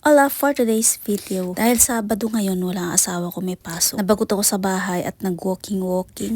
Hola, for today's video. Dahil Sabado ngayon, wala ang asawa ko may pasok. Nabagot ako sa bahay at nag-walking.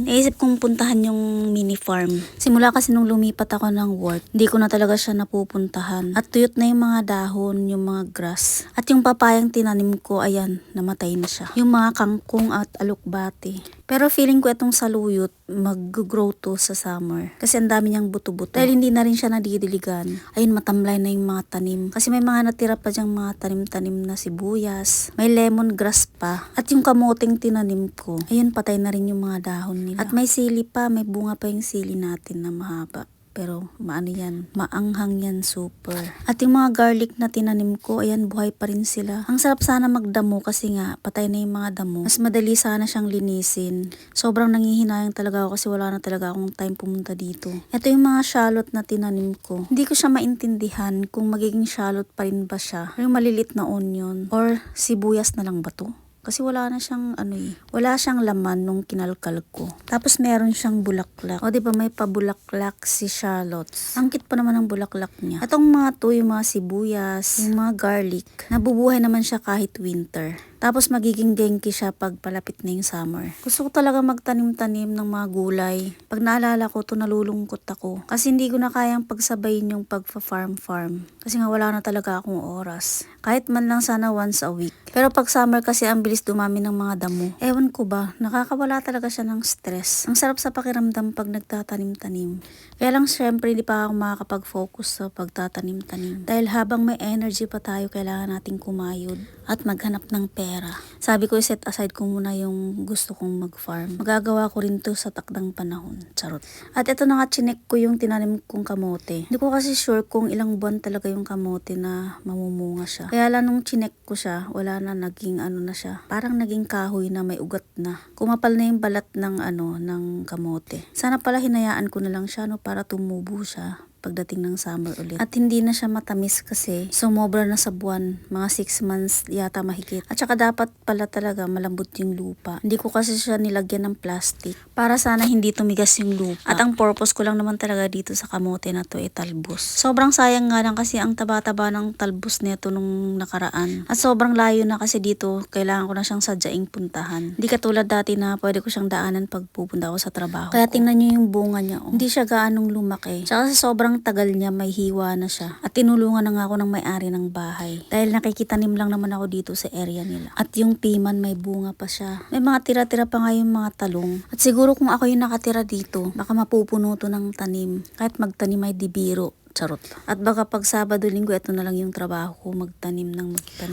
Naisip kong puntahan yung mini farm. Simula kasi nung lumipat ako ng work, hindi ko na talaga siya napupuntahan. At tuyot na yung mga dahon, yung mga grass. At yung papayang tinanim ko, ayan, namatay na siya. Yung mga kangkong at alukbati. Pero feeling ko itong saluyot, mag-grow to sa summer. Kasi ang dami niyang buto-buto. Dahil hindi na rin siya nadidiligan. Ayun, matamlay na yung mga tanim. Kasi may mga natira pa diyang mga tanim na sibuyas. May lemongrass pa. At yung kamoting tinanim ko, ayun, patay na rin yung mga dahon nila. At may sili pa, may bunga pa yung sili natin na mahaba. Pero maano yan, maanghang yan super. At yung mga garlic na tinanim ko, ayan, buhay pa rin sila. Ang sarap sana magdamo kasi nga, patay na yung mga damo. Mas madali sana siyang linisin. Sobrang nangihinayang talaga ako kasi wala na talaga akong time pumunta dito. Ito yung mga shallot na tinanim ko. Hindi ko siya maintindihan kung magiging shallot pa rin ba siya. Yung malilit na onion or sibuyas na lang ba to? Kasi wala na siyang wala siyang laman nung kinalkal ko. Tapos meron siyang bulaklak. O diba may pabulaklak si shallots. Ang cute pa naman ng bulaklak niya. Itong mga to, yung mga sibuyas, yung mga garlic, nabubuhay naman siya kahit winter. Tapos magiging genki siya pag palapit na yung summer. Gusto ko talaga magtanim-tanim ng mga gulay. Pag naalala ko to, nalulungkot ako. Kasi hindi ko na kayang pagsabayin yung pagfa-farm. Kasi nga wala na talaga akong oras. Kahit man lang sana once a week. Pero pag summer kasi ang bilis dumami ng mga damo. Ewan ko ba, nakakawala talaga siya ng stress. Ang sarap sa pakiramdam pag nagtatanim-tanim. Kaya lang syempre hindi pa ako makakapag-focus sa pagtatanim-tanim. Dahil habang may energy pa tayo, kailangan nating kumayod at maghanap ng pera. Sabi ko, set aside ko muna yung gusto kong mag-farm. Magagawa ko rin to sa takdang panahon. Charot. At ito na nga, chinek ko yung tinanim kong kamote. Hindi ko kasi sure kung ilang buwan talaga yung kamote na mamumunga siya. Kaya lang nung chinek ko siya, wala na, naging na siya. Parang naging kahoy na may ugat na. Kumapal na yung balat ng ng kamote. Sana pala hinayaan ko na lang siya para tumubo siya pagdating ng summer ulit. At hindi na siya matamis kasi sumobra na sa buwan, mga 6 months yata mahigit. At saka dapat pala talaga malambot yung lupa. Hindi ko kasi siya nilagyan ng plastic para sana hindi tumigas yung lupa. At ang purpose ko lang naman talaga dito sa kamote na to ay talbos. Sobrang sayang nga lang kasi ang taba-taba ng talbos nito nung nakaraan. At sobrang layo na kasi dito, kailangan ko na siyang sadyaing puntahan. Hindi katulad dati na pwede ko siyang daanan pag pupunta ako sa trabaho. Kaya tingnan niyo yung bunga niya. Hindi siya gaanong lumaki. Tsaka sa sobrang tagal niya, may hiwa na siya. At tinulungan na nga ako ng may-ari ng bahay. Dahil nakikitanim lang naman ako dito sa area nila. At yung piman, may bunga pa siya. May mga tira-tira pa nga yung mga talong. At siguro kung ako yung nakatira dito, baka mapupuno to ng tanim. Kahit magtanim ay di biro. Charot. At baka pag Sabado, Linggo, ito na lang yung trabaho ko, magtanim.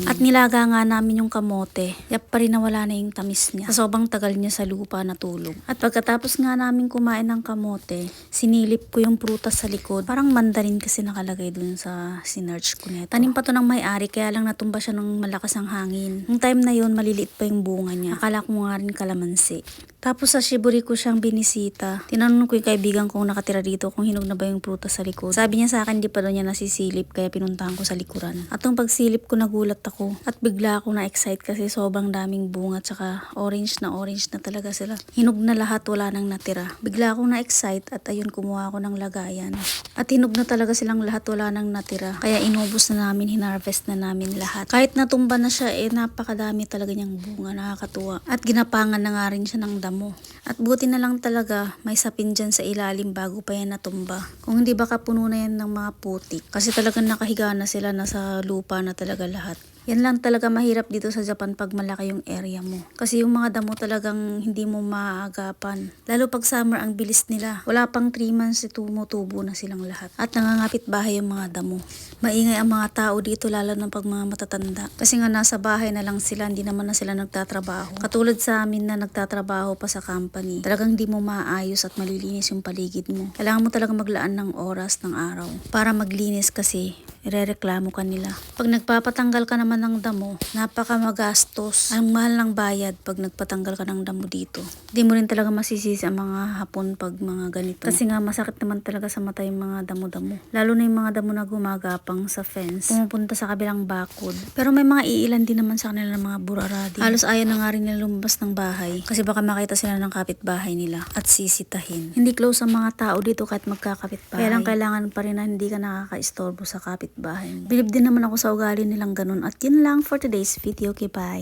At nilaga nga namin yung kamote. Yap pa rin nawala na yung tamis niya. Sa sobrang tagal niya sa lupa natulog. At pagkatapos nga namin kumain ng kamote, sinilip ko yung prutas sa likod. Parang mandarin kasi nakalagay dun sa sinearch ko neto. Tanim pa to ng may-ari, kaya lang natumba siya ng malakas ang hangin. Nung time na yun, maliliit pa yung bunga niya. Akala ko nga rin kalamansi. Tapos sa shiburi ko siyang binisita. Tinanong ko yung kaibigan kong nakatira dito kung hinog na ba yung prutas sa likod. Sabi niya sa akin, di pa daw niya nasisilip, kaya pinuntahan ko sa likuran. At nung pagsilip ko, nagulat ako. At bigla ako na-excite kasi sobrang daming bunga, tsaka orange na talaga sila. Hinog na lahat, wala nang natira. Bigla akong na-excite at ayun, kumuha ako ng lagayan. At hinog na talaga silang lahat, wala nang natira. Kaya inubos na namin, hinarvest na namin lahat. Kahit natumba na siya, napakadami talaga niyang bunga, nakakatuwa. At ginapangan na nga rin siya ng damo. At buti na lang talaga may sapin dyan sa ilalim bago pa yan natumba. Kung hindi baka puno na yan ng mga putik. Kasi talagang nakahiga na sila, nasa lupa na talaga lahat. Yan lang talaga mahirap dito sa Japan pag malaki yung area mo. Kasi yung mga damo talagang hindi mo maaagapan. Lalo pag summer, ang bilis nila. Wala pang 3 months, tumutubo na silang lahat. At nangangapit bahay yung mga damo. Maingay ang mga tao dito, lalo na pag mga matatanda. Kasi nga nasa bahay na lang sila, hindi naman na sila nagtatrabaho. Katulad sa amin na nagtatrabaho pa sa company. Talagang hindi mo maayos at malilinis yung paligid mo. Kailangan mo talaga maglaan ng oras ng araw para maglinis kasi irereklamo ka nila. Pag nagpapatanggal ka naman ng damo, napaka magastos. Ang mahal ng bayad pag nagpatanggal ka ng damo dito. Hindi mo rin talaga masisisi ang mga hapon pag mga ganito. Kasi nga masakit naman talaga sa mata yung mga damo-damo. Lalo na yung mga damo na gumagapang sa fence, pumupunta sa kabilang bakod. Pero may mga iilan din naman sa kanila ng mga buraradi. Halos ayaw na nga rin nila lumabas ng bahay kasi baka makita sila ng kapitbahay nila at sisitahin. Hindi close ang mga tao dito kahit magkakapitbahay. Kaya lang kailangan pa rin na hindi ka nakaka-istorbo sa kapitbahay. kapitbahay mo. Bilib din naman ako sa ugali nilang ganun. At yun lang for today's video. Okay, bye!